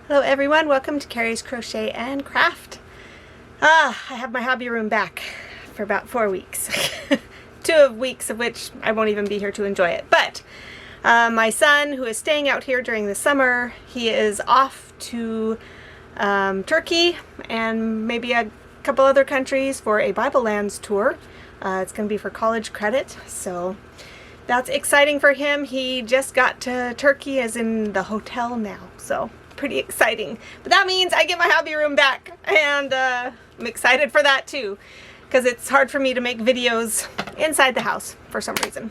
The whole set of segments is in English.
Hello everyone, welcome to Carrie's Crochet and Craft. I have my hobby room back for about 4 weeks. 2 weeks of which I won't even be here to enjoy it. But my son, who is staying out here during the summer, he is off to Turkey and maybe a couple other countries for a Bible Lands tour. It's going to be for college credit, so that's exciting for him. He just got to Turkey, as in the hotel now, so pretty exciting. But that means I get my hobby room back, and I'm excited for that too, because it's hard for me to make videos inside the house for some reason.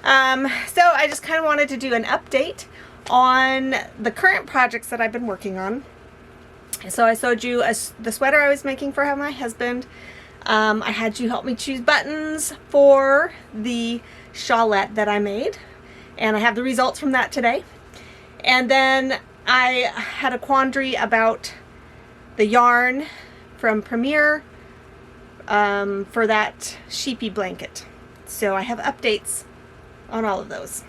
So I just kind of wanted to do an update on the current projects that I've been working on. So I showed you the sweater I was making for my husband. I had you help me choose buttons for the shawlette that I made, and I have the results from that today. And then I had a quandary about the yarn from Premier for that Sheepy blanket. So I have updates on all of those.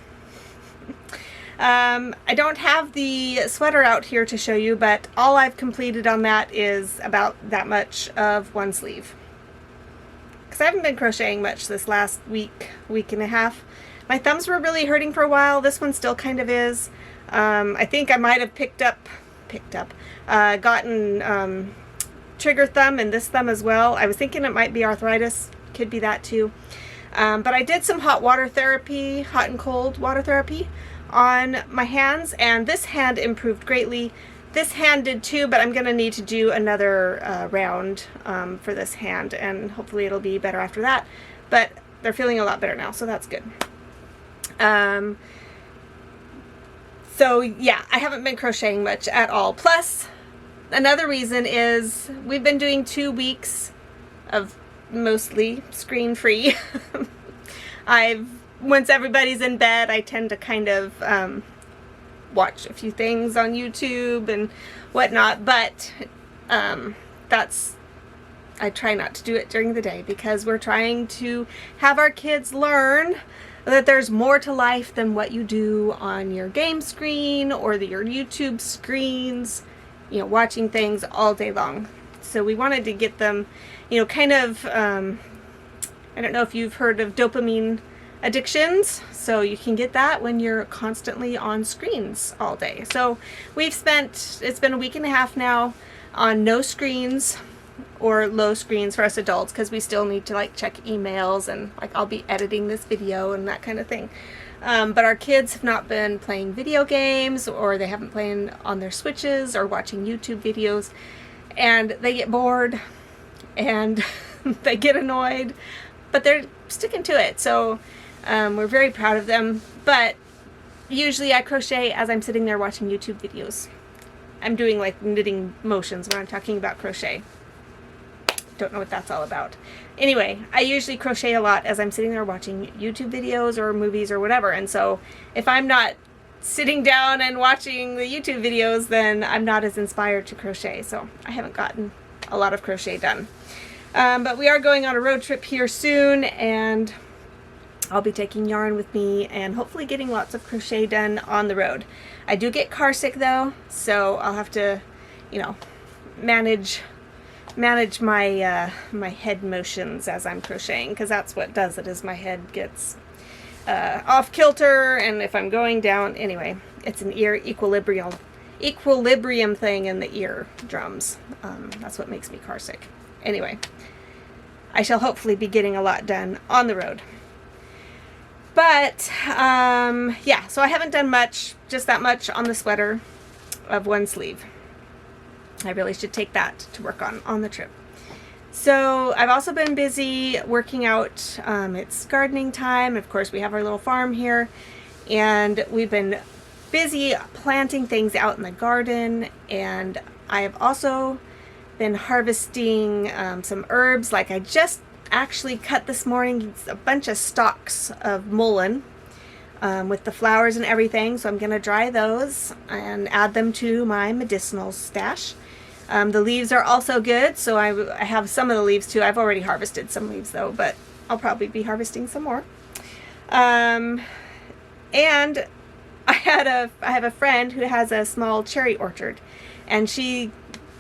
I don't have the sweater out here to show you, but all I've completed on that is about that much of one sleeve. Because I haven't been crocheting much this last week and a half. My thumbs were really hurting for a while. This one still kind of is. I think I might have gotten trigger thumb and this thumb as well. I was thinking it might be arthritis. Could be that too. But I did some hot and cold water therapy on my hands, and this hand improved greatly. This hand did too, but I'm going to need to do another round for this hand, and hopefully it'll be better after that. But they're feeling a lot better now, so that's good. So yeah, I haven't been crocheting much at all. Plus, another reason is we've been doing 2 weeks of mostly screen-free. Once everybody's in bed, I tend to kind of watch a few things on YouTube and whatnot, but I try not to do it during the day, because we're trying to have our kids learn that there's more to life than what you do on your game screen or your YouTube screens, watching things all day long. So we wanted to get them, kind of, I don't know if you've heard of dopamine addictions, so you can get that when you're constantly on screens all day. So it's been a week and a half now on no screens or low screens for us adults, because we still need to check emails, and I'll be editing this video and that kind of thing. But our kids have not been playing video games, or they haven't playing on their Switches or watching YouTube videos, and they get bored and they get annoyed, but they're sticking to it. So we're very proud of them. But usually I crochet as I'm sitting there watching YouTube videos. I'm doing knitting motions when I'm talking about crochet. Don't know what that's all about. Anyway, I usually crochet a lot as I'm sitting there watching YouTube videos or movies or whatever, and so if I'm not sitting down and watching the YouTube videos, then I'm not as inspired to crochet, so I haven't gotten a lot of crochet done. But we are going on a road trip here soon, and I'll be taking yarn with me and hopefully getting lots of crochet done on the road. I do get car sick though, so I'll have to, manage my my head motions as I'm crocheting, because that's what does it, is my head gets off kilter, and if I'm going down, anyway, it's an ear equilibrium thing in the ear drums. That's what makes me car sick. Anyway, I shall hopefully be getting a lot done on the road. But yeah, so I haven't done much, just that much on the sweater of one sleeve. I really should take that to work on the trip. So I've also been busy working out. It's gardening time. Of course, we have our little farm here, and we've been busy planting things out in the garden. And I have also been harvesting some herbs. I just actually cut this morning a bunch of stalks of mullein with the flowers and everything. So I'm going to dry those and add them to my medicinal stash. The leaves are also good, so I have some of the leaves too. I've already harvested some leaves though, but I'll probably be harvesting some more. And I have a friend who has a small cherry orchard, and she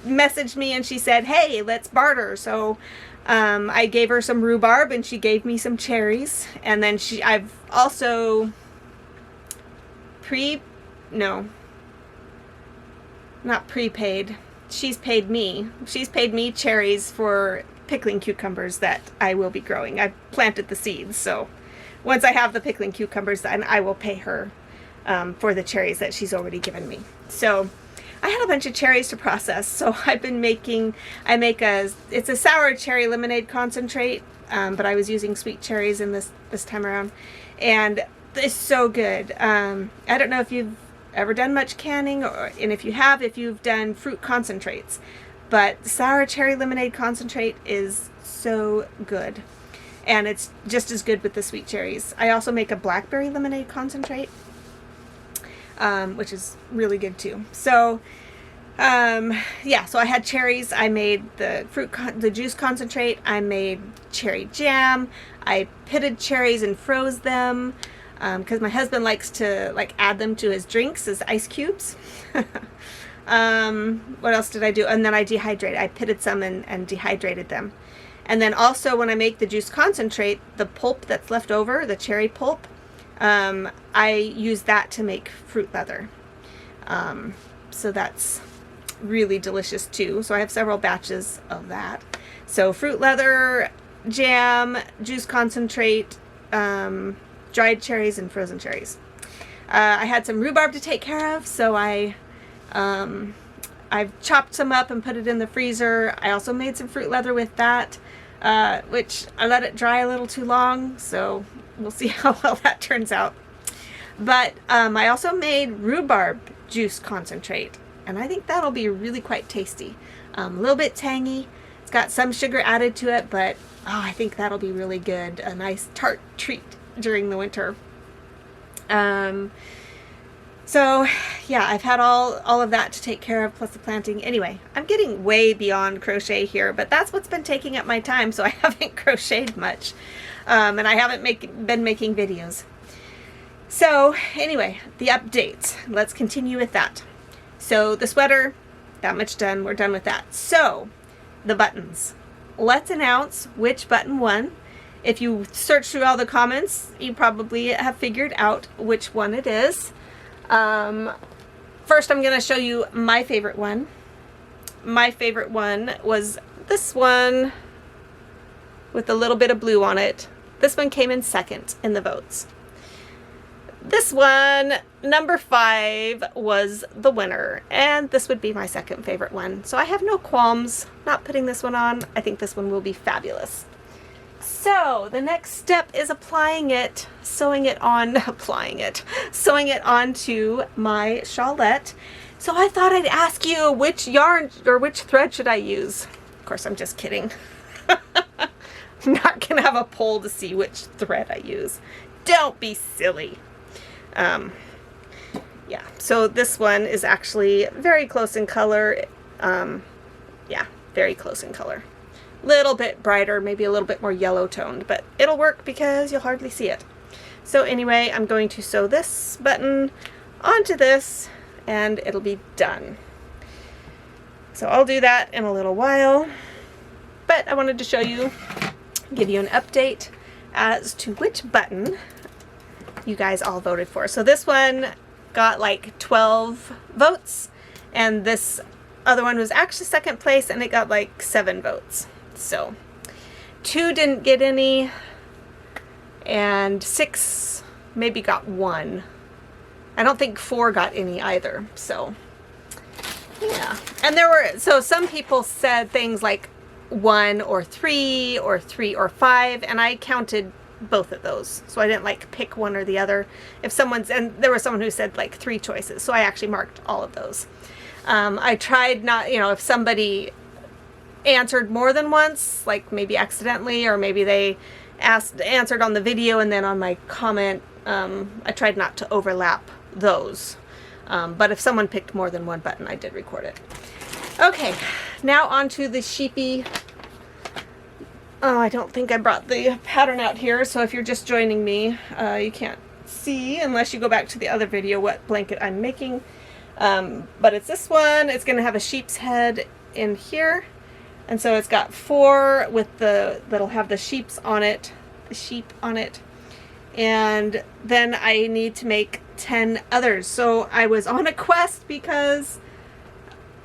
messaged me and she said, "Hey, let's barter." So I gave her some rhubarb and she gave me some cherries, and then I've also not prepaid. She's paid me cherries for pickling cucumbers that I will be growing. I've planted the seeds, so once I have the pickling cucumbers, then I will pay her for the cherries that she's already given me. So I had a bunch of cherries to process, so I've been it's a sour cherry lemonade concentrate, but I was using sweet cherries in this time around, and it's so good. I don't know if you've ever done much canning, and if you've done fruit concentrates, but sour cherry lemonade concentrate is so good, and it's just as good with the sweet cherries. I also make a blackberry lemonade concentrate, which is really good too. So yeah, so I had cherries. I made the juice concentrate. I made cherry jam. I pitted cherries and froze them, because my husband likes to add them to his drinks as ice cubes. What else did I do? And then I pitted some and dehydrated them. And then also when I make the juice concentrate, the pulp that's left over, the cherry pulp, I use that to make fruit leather. So that's really delicious too. So I have several batches of that. So fruit leather, jam, juice concentrate, dried cherries, and frozen cherries. I had some rhubarb to take care of, so I've chopped some up and put it in the freezer. I also made some fruit leather with that, which I let it dry a little too long, so we'll see how well that turns out. But I also made rhubarb juice concentrate, and I think that'll be really quite tasty. A little bit tangy. It's got some sugar added to it, but I think that'll be really good. A nice tart treat during the winter. So yeah, I've had all of that to take care of, plus the planting. Anyway, I'm getting way beyond crochet here, but that's what's been taking up my time, so I haven't crocheted much, and I haven't been making videos. So anyway, the updates. Let's continue with that. So the sweater, that much done. We're done with that. So the buttons. Let's announce which button won. If you search through all the comments, you probably have figured out which one it is. First, I'm going to show you my favorite one. My favorite one was this one with a little bit of blue on it. This one came in second in the votes. This one, number 5, was the winner, and this would be my second favorite one. So I have no qualms not putting this one on. I think this one will be fabulous. So the next step is sewing it onto my shawlette. So I thought I'd ask you which yarn or which thread should I use. Of course, I'm just kidding. I'm not gonna have a poll to see which thread I use. Don't be silly. Yeah, so this one is actually very close in color. Yeah, very close in color. Little bit brighter, maybe a little bit more yellow toned, but it'll work because you'll hardly see it. So anyway, I'm going to sew this button onto this and it'll be done. So I'll do that in a little while, but I wanted to show you, give you an update as to which button you guys all voted for. So this one got like 12 votes, and this other one was actually second place and it got like 7 votes. So 2 didn't get any, and 6 maybe got 1. I don't think 4 got any either. So yeah, and so some people said things like 1 or 3 or 3 or 5, and I counted both of those, so I didn't like pick one or the other. And there was someone who said like 3 choices, so I actually marked all of those. I tried not, if somebody answered more than once, like maybe accidentally, or maybe they answered on the video and then on my comment, I tried not to overlap those. But if someone picked more than one button, I did record it. Okay, now on to the Sheepy. Oh, I don't think I brought the pattern out here, so if you're just joining me, you can't see unless you go back to the other video what blanket I'm making. But it's this one. It's going to have a sheep's head in here. And so it's got 4 with that'll have the sheep on it. And then I need to make 10 others. So I was on a quest because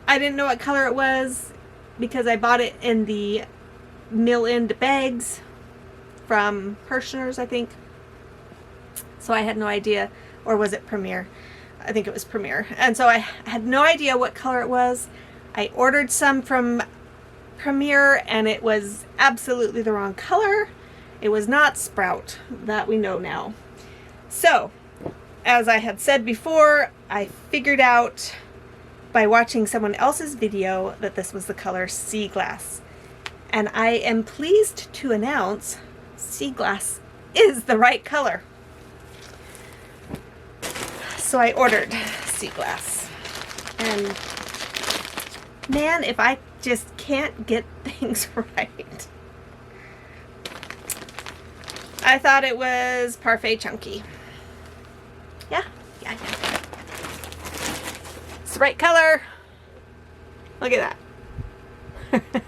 I didn't know what color it was, because I bought it in the mill-end bags from Hirschner's, I think. So I had no idea. Or was it Premier? I think it was Premier. And so I had no idea what color it was. I ordered some from Premier and it was absolutely the wrong color. It was not Sprout. That we know now. So, as I had said before, I figured out by watching someone else's video that this was the color Sea Glass. And I am pleased to announce Sea Glass is the right color. So I ordered Sea Glass. And man, if I just can't get things right. I thought it was Parfait Chunky. Yeah. It's the right color. Look at that.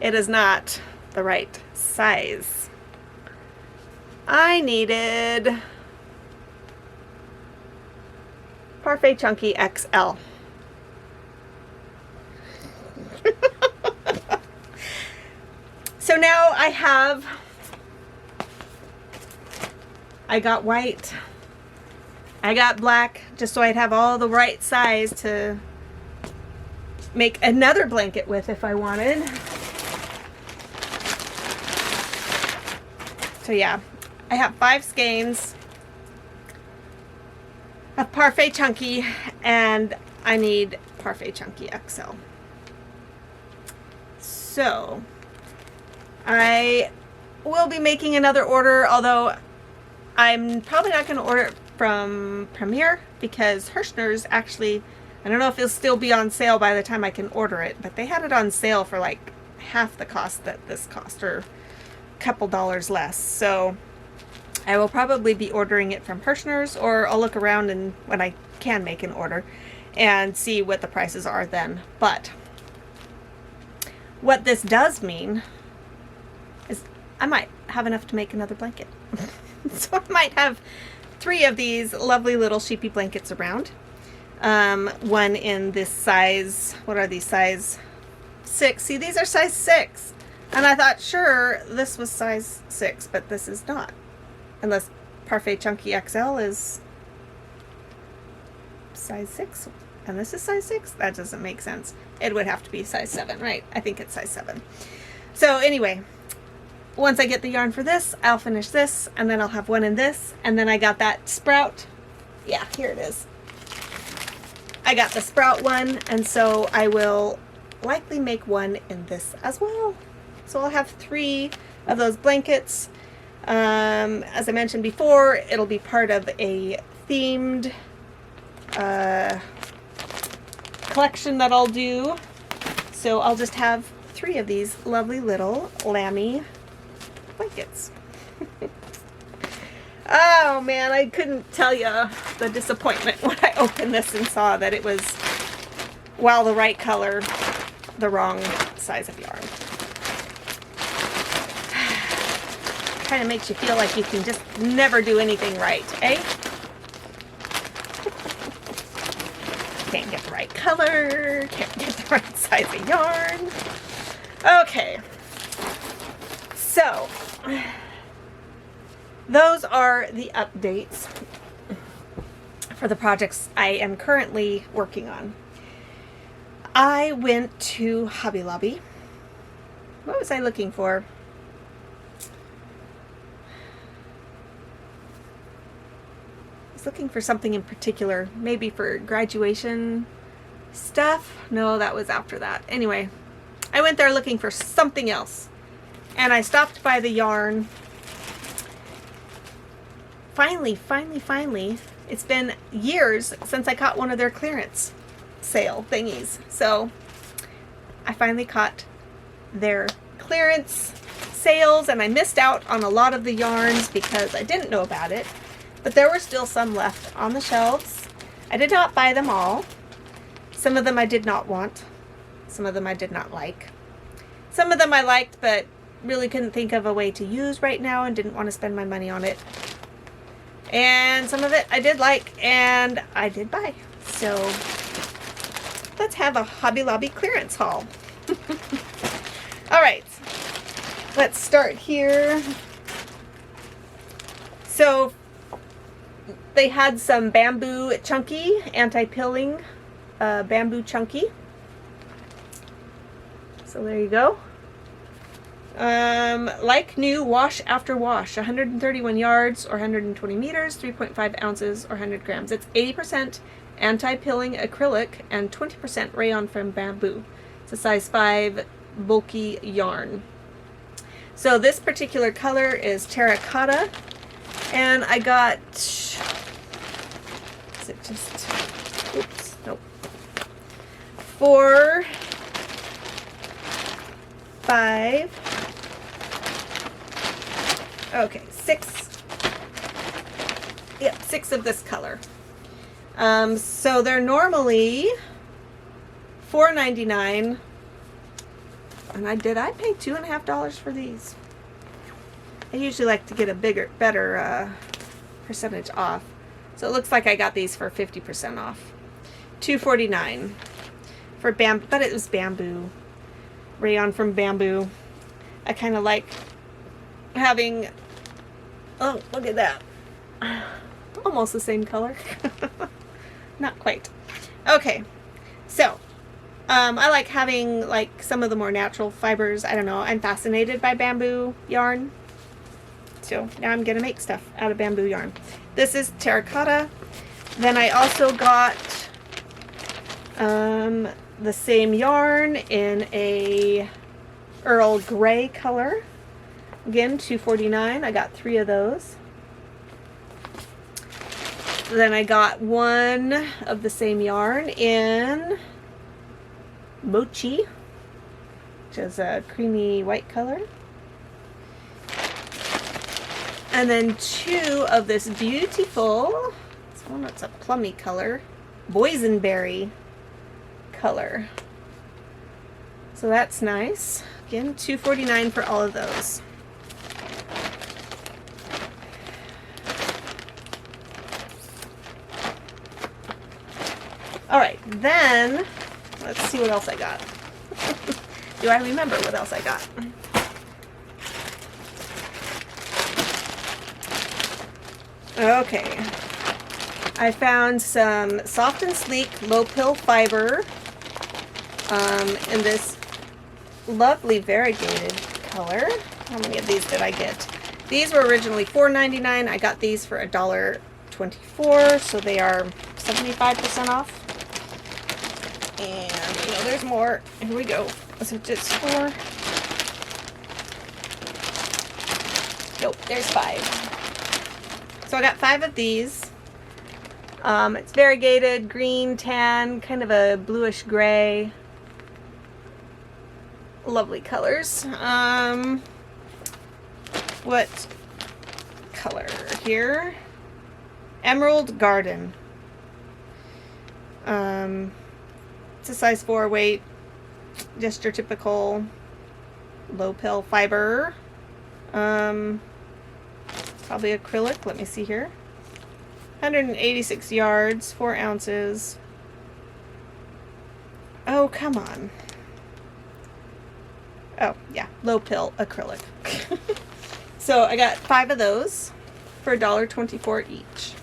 It is not the right size. I needed Parfait Chunky XL. So now I got white, I got black, just so I'd have all the right size to make another blanket with if I wanted. So yeah, I have 5 skeins of Parfait Chunky, and I need Parfait Chunky XL. So I will be making another order, although I'm probably not going to order it from Premier, because Hirschner's actually, I don't know if it'll still be on sale by the time I can order it, but they had it on sale for like half the cost that this cost, or a couple dollars less. So I will probably be ordering it from Hirschner's, or I'll look around and when I can make an order and see what the prices are then. But what this does mean is I might have enough to make another blanket. So I might have 3 of these lovely little sheepy blankets around. One in this size, what are these, size 6? See, these are size 6. And I thought, sure, this was size 6, but this is not. Unless Parfait Chunky XL is size 6. And this is size 6? That doesn't make sense. It would have to be size 7, right? I think it's size 7. So anyway, once I get the yarn for this, I'll finish this, and then I'll have one in this, and then I got that Sprout. Yeah, here it is. I got the Sprout one, and so I will likely make one in this as well. So I'll have 3 of those blankets. As I mentioned before, it'll be part of a themed collection that I'll do. So I'll just have 3 of these lovely little lammy blankets. Oh man, I couldn't tell you the disappointment when I opened this and saw that it was, while the right color, the wrong size of yarn. Kind of makes you feel like you can just never do anything right, eh? Can't get the right color, can't get the right size of yarn. Okay, so those are the updates for the projects I am currently working on. I went to Hobby Lobby. What was I looking for? I was looking for something in particular, maybe for graduation stuff. No, that was after that. Anyway, I went there looking for something else, and I stopped by the yarn. Finally, it's been years since I caught one of their clearance sale thingies. So I finally caught their clearance sales and I missed out on a lot of the yarns because I didn't know about it. But there were still some left on the shelves. I did not buy them all. Some of them I did not want. Some of them I did not like. Some of them I liked but really couldn't think of a way to use right now and didn't want to spend my money on it. And some of it I did like and I did buy. So let's have a Hobby Lobby clearance haul. All right, let's start here. So they had some bamboo chunky, anti-pilling bamboo chunky. So there you go. Like new, wash after wash, 131 yards or 120 meters, 3.5 ounces or 100 grams. It's 80% anti-pilling acrylic and 20% rayon from bamboo. It's a size 5 bulky yarn. So this particular color is terracotta, and I got, is it just, oops, nope, 4, 5, okay, 6, yep, 6 of this color. So they're normally $4.99, and I paid $2.50 for these. I usually like to get a better percentage off. So it looks like I got these for 50% off. $2.49 for bamboo, but it was bamboo, rayon from bamboo. I kind of like having, oh, look at that, almost the same color. Not quite. Okay, so I like having like some of the more natural fibers. I don't know, I'm fascinated by bamboo yarn, so now I'm gonna make stuff out of bamboo yarn. This is terracotta. Then I also got the same yarn in a Earl Grey color. Again, $2.49. I got 3 of those. Then I got one of the same yarn in mochi, which is a creamy white color. And then 2 of this beautiful, it's a plummy color, boysenberry color. So that's nice. Again, $2.49 for all of those. All right, then let's see what else I got. Do I remember what else I got? Okay, I found some soft and sleek low pill fiber in this lovely variegated color. How many of these did I get? These were originally $4.99. I got these for $1.24, so they are 75% off. And you know, there's more. Here we go. So just 4. Nope, there's 5. So I got 5 of these. It's variegated, green, tan, kind of a bluish gray. Lovely colors. What color here? Emerald Garden. It's a size 4 weight, just your typical low pill fiber. Probably acrylic. Let me see here. 186 yards, 4 ounces. Oh, come on. Oh, yeah, low pill acrylic. So I got 5 of those for $1.24 each.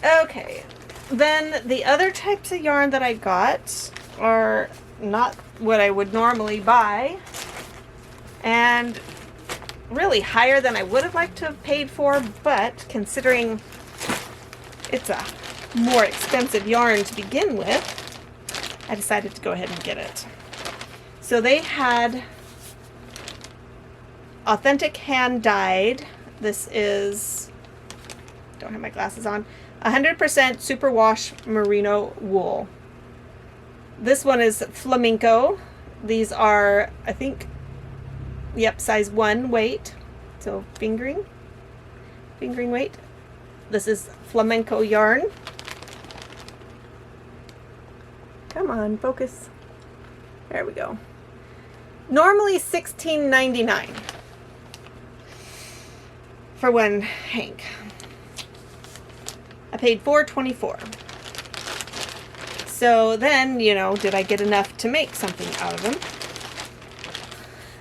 Okay, then the other types of yarn that I got are not what I would normally buy, and really higher than I would have liked to have paid for, but considering it's a more expensive yarn to begin with, I decided to go ahead and get it. So they had authentic hand dyed. This is, don't have my glasses on, 100% superwash merino wool. This one is flamenco. These are, I think, yep, size 1 weight. So fingering weight. This is flamenco yarn. Come on, focus. There we go. Normally $16.99 for one hank. I paid $4.24. So then, you know, did I get enough to make something out of them?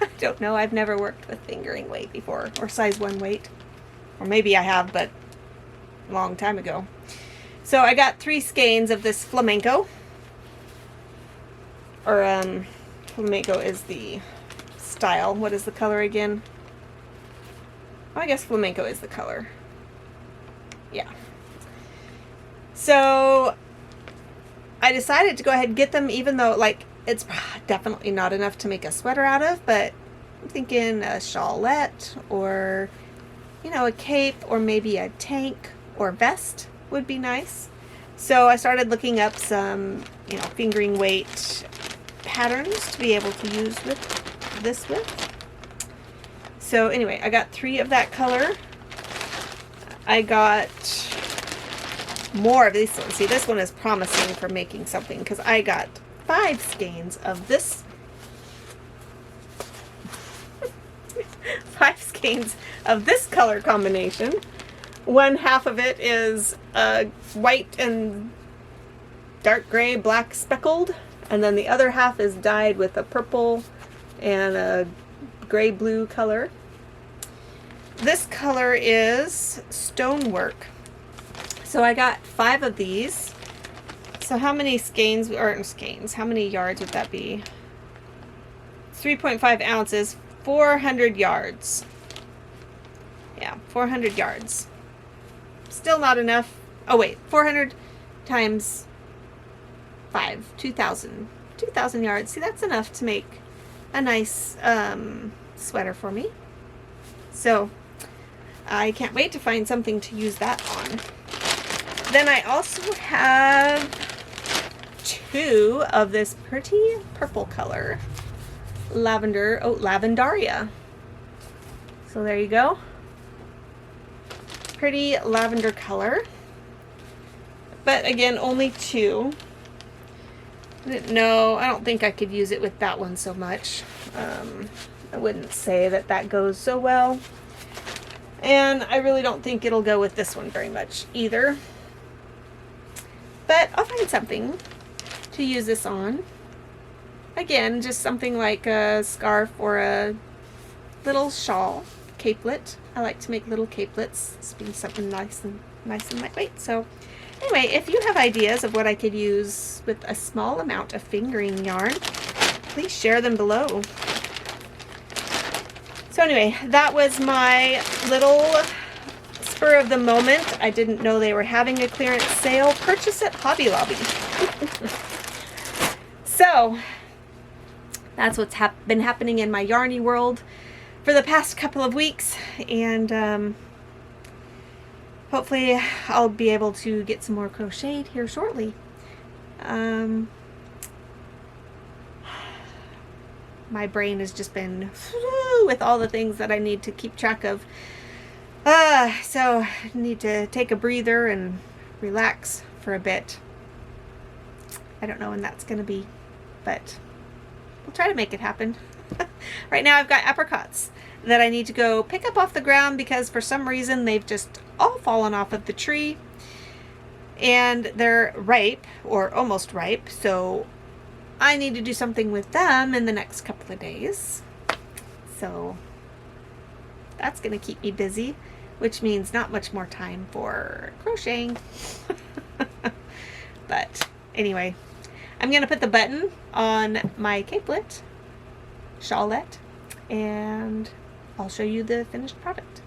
I don't know. I've never worked with fingering weight before, or size 1 weight. Or maybe I have, but a long time ago. So I got 3 skeins of this flamenco. Or, flamenco is the style. What is the color again? Oh, I guess flamenco is the color. Yeah. So I decided to go ahead and get them, even though, like, it's definitely not enough to make a sweater out of, but I'm thinking a shawlette, or, you know, a cape, or maybe a tank or vest would be nice. So I started looking up some, you know, fingering weight patterns to be able to use with this with. So anyway, I got 3 of that color. I got more of these ones. See, this one is promising for making something, because I got 5 skeins of this. 5 skeins of this color combination. One half of it is white and dark gray, black speckled, and then the other half is dyed with a purple and a gray blue color. This color is stonework. So I got 5 of these. So how many skeins, or skeins, how many yards would that be? 3.5 ounces, 400 yards. Yeah, 400 yards. Still not enough. Oh wait, 400 times 5, 2,000. 2,000 yards. See, that's enough to make a nice sweater for me. So I can't wait to find something to use that on. Then I also have 2 of this pretty purple color. Lavender, oh, Lavendaria. So there you go. Pretty lavender color. But again, only 2. I didn't know, I don't think I could use it with that one so much. I wouldn't say that that goes so well. And I really don't think it'll go with this one very much either. But I'll find something to use this on. Again, just something like a scarf or a little shawl, capelet. I like to make little capelets. It's being something nice and lightweight. So anyway, if you have ideas of what I could use with a small amount of fingering yarn, please share them below. So anyway, that was my little spur of the moment. I didn't know they were having a clearance sale. Purchase at Hobby Lobby. So that's what's been happening in my yarny world for the past couple of weeks, and hopefully I'll be able to get some more crocheted here shortly. My brain has just been with all the things that I need to keep track of. So I need to take a breather and relax for a bit. I don't know when that's going to be, but we'll try to make it happen. Right now I've got apricots that I need to go pick up off the ground because for some reason they've just all fallen off of the tree. And they're ripe, or almost ripe, so I need to do something with them in the next couple of days. So that's going to keep me busy, which means not much more time for crocheting. But anyway, I'm going to put the button on my capelet, shawlette, and I'll show you the finished product.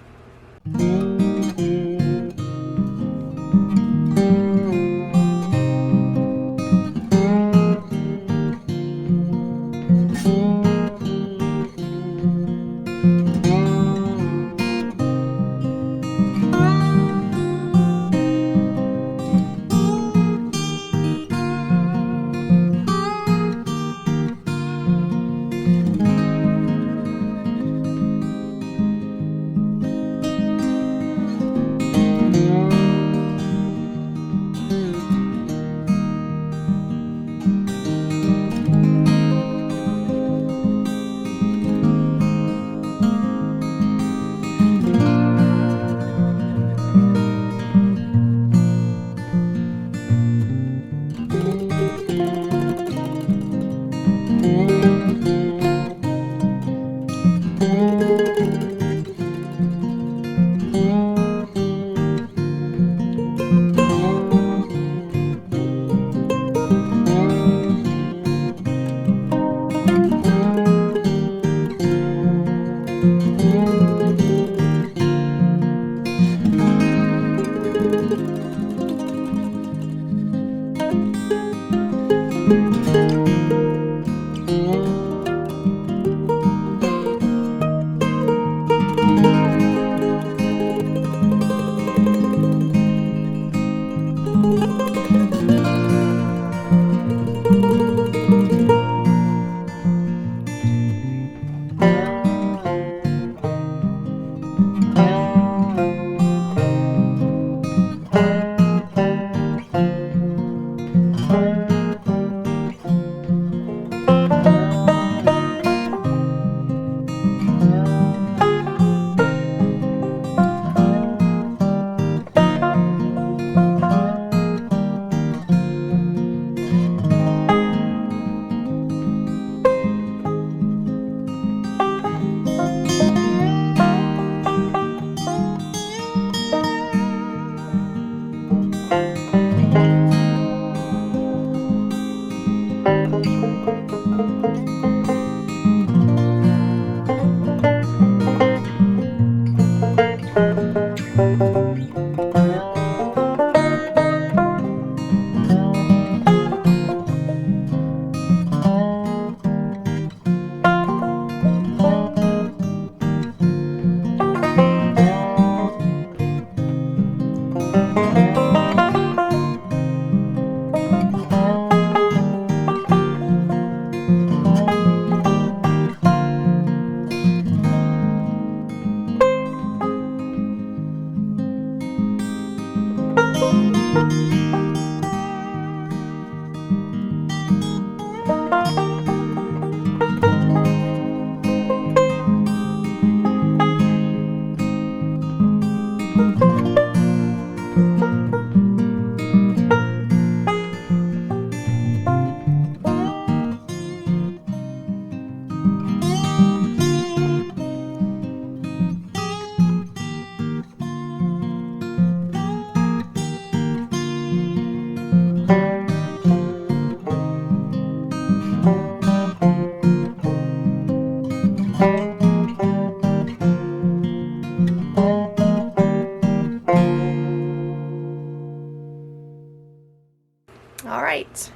All right.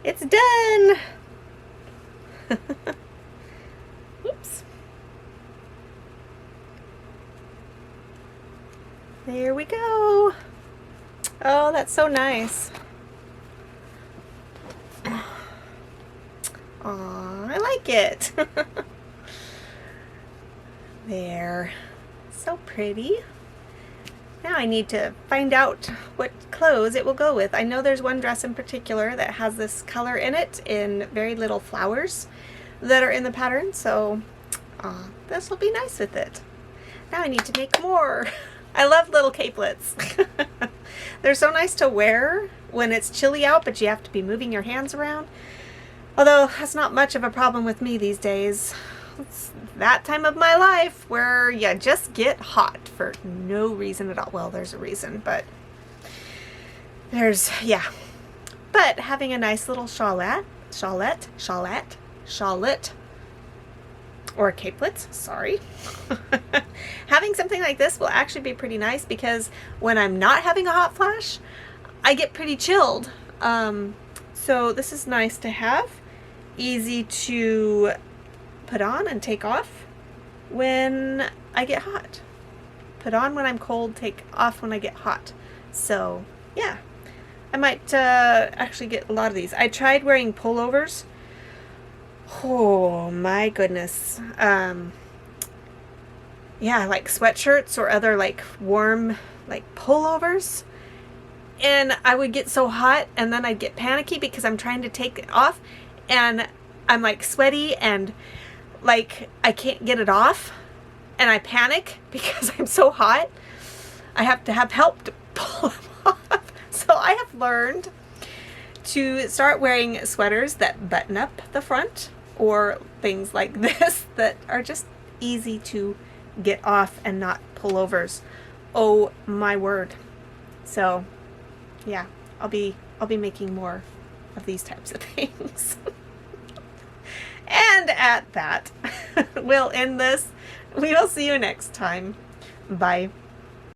It's done. Oops. There we go. Oh, that's so nice. Aw, I like it. There. So pretty. Now I need to find out what clothes it will go with. I know there's one dress in particular that has this color in it in very little flowers that are in the pattern, so this will be nice with it. Now I need to make more. I love little capelets. They're so nice to wear when it's chilly out, but you have to be moving your hands around. Although that's not much of a problem with me these days. It's that time of my life where you just get hot for no reason at all. Well, there's a reason, but yeah. But having a nice little shawlette, or capelets, sorry. Having something like this will actually be pretty nice because when I'm not having a hot flash, I get pretty chilled. So this is nice to have. Easy to put on and take off when I get hot. Put on when I'm cold, take off when I get hot. So yeah, I might actually get a lot of these. I tried wearing pullovers. Oh my goodness. Yeah, like sweatshirts or other like warm like pullovers. And I would get so hot and then I'd get panicky because I'm trying to take it off and I'm like sweaty and like I can't get it off and I panic because I'm so hot. I have to have help to pull them off. So I have learned to start wearing sweaters that button up the front or things like this that are just easy to get off and not pullovers. Oh my word. So yeah, I'll be making more of these types of things. And at that, we'll end this. We will see you next time. Bye.